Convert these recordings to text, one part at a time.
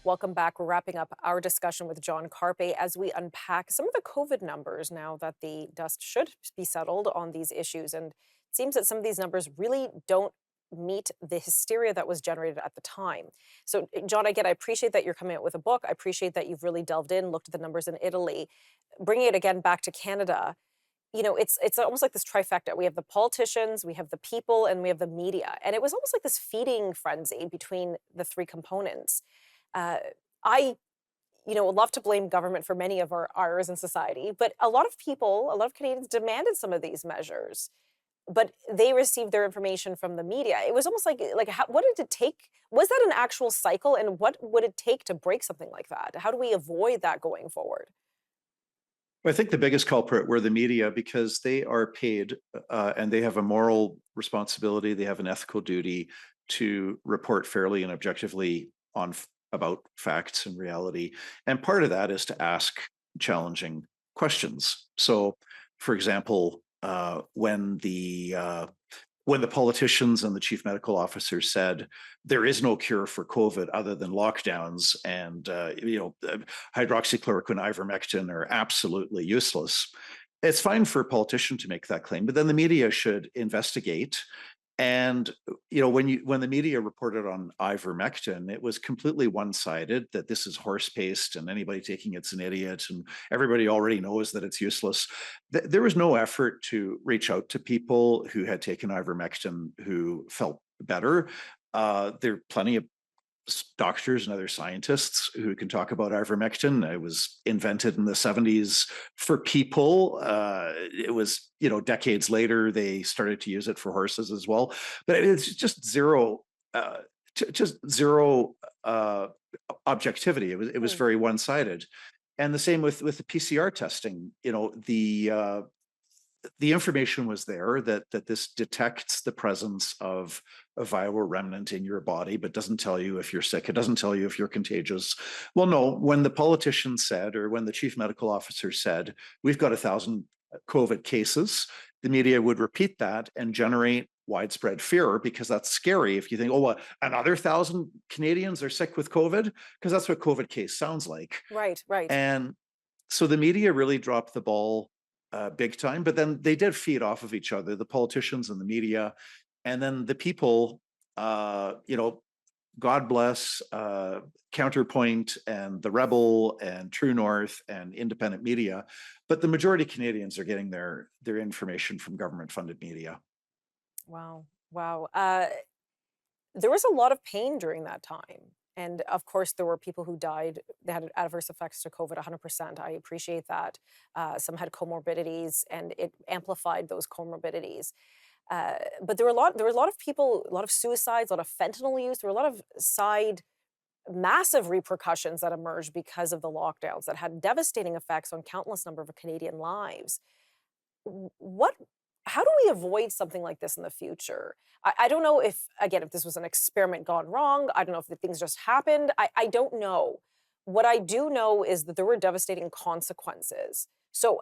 Welcome back. We're wrapping up our discussion with John Carpay as we unpack some of the COVID numbers now that the dust should be settled on these issues. And it seems that some of these numbers really don't meet the hysteria that was generated at the time. So, John, I appreciate that you're coming out with a book. I appreciate that you've really delved in, looked at the numbers in Italy, bringing it again back to Canada. It's almost like this trifecta. We have the politicians, we have the people, and we have the media. And it was almost like this feeding frenzy between the three components. Uh, I, would love to blame government for many of our errors in society, but a lot of people, a lot of Canadians demanded some of these measures, but they received their information from the media. It was almost like what did it take? Was that an actual cycle, and what would it take to break something like that? How do we avoid that going forward? I think the biggest culprit were the media because they are paid and they have a moral responsibility. They have an ethical duty to report fairly and objectively about facts and reality. And part of that is to ask challenging questions. So, for example, when the politicians and the chief medical officer said there is no cure for COVID other than lockdowns, and hydroxychloroquine, ivermectin are absolutely useless. It's fine for a politician to make that claim, but then the media should investigate. And when the media reported on ivermectin, it was completely one-sided that this is horse paste and anybody taking it's an idiot, and everybody already knows that it's useless. There was no effort to reach out to people who had taken ivermectin who felt better. There are plenty of doctors and other scientists who can talk about ivermectin. It was invented in the 70s for people. It was, decades later, they started to use it for horses as well. But it's just zero objectivity. It was very one-sided. And the same with the PCR testing. The information was there that this detects the presence of a viral remnant in your body, but doesn't tell you if you're sick. It doesn't tell you if you're contagious. Well, no, when the politician said, or when the chief medical officer said, we've got 1,000 COVID cases, the media would repeat that and generate widespread fear, because that's scary if you think, oh, what, another 1,000 Canadians are sick with COVID? Because that's what COVID case sounds like. Right, right. And so the media really dropped the ball big time, but then they did feed off of each other, the politicians and the media, and then the people. God bless Counterpoint and the Rebel and True North and independent media, but the majority of Canadians are getting their information from government-funded media. Wow, wow. There was a lot of pain during that time. And of course, there were people who died. They had adverse effects to COVID 100%. I appreciate that. Some had comorbidities, and it amplified those comorbidities. But there were a lot of people, a lot of suicides, a lot of fentanyl use. There were a lot of massive repercussions that emerged because of the lockdowns that had devastating effects on countless number of Canadian lives. What How do we avoid something like this in the future? I don't know if, again, if this was an experiment gone wrong. I don't know if the things just happened. I don't know. What I do know is that there were devastating consequences. So,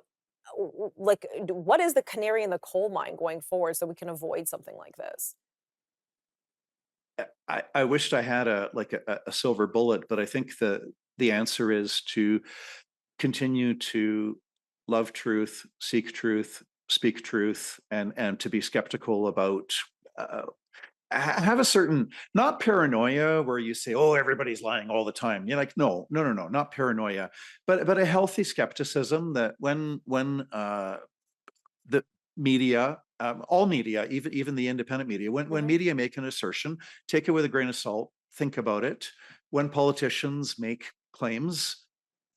what is the canary in the coal mine going forward so we can avoid something like this? I wished I had a silver bullet, but I think the answer is to continue to love truth, seek truth, speak truth, and to be skeptical about. Have a certain, not paranoia where you say, oh, everybody's lying all the time. You're like, no, no, no, no, not paranoia, but a healthy skepticism that when the media, all media, even the independent media, when Hmm. media make an assertion, take it with a grain of salt, think about it. When politicians make claims,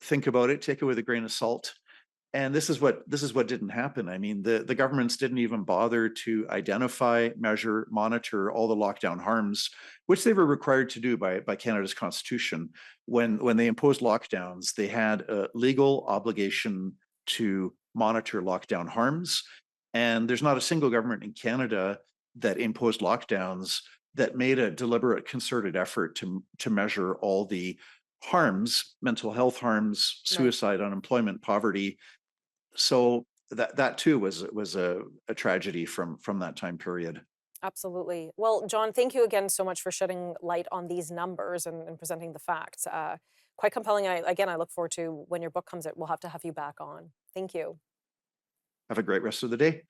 think about it, take it with a grain of salt. And this is what didn't happen. I mean, the governments didn't even bother to identify, measure, monitor all the lockdown harms, which they were required to do by Canada's constitution. When they imposed lockdowns, they had a legal obligation to monitor lockdown harms. And there's not a single government in Canada that imposed lockdowns that made a deliberate, concerted effort to measure all the harms, mental health harms, Right. suicide, unemployment, poverty. So that too was a tragedy from that time period. Absolutely. Well, John, thank you again so much for shedding light on these numbers and presenting the facts. Quite compelling. Again, I look forward to when your book comes out. We'll have to have you back on. Thank you. Have a great rest of the day.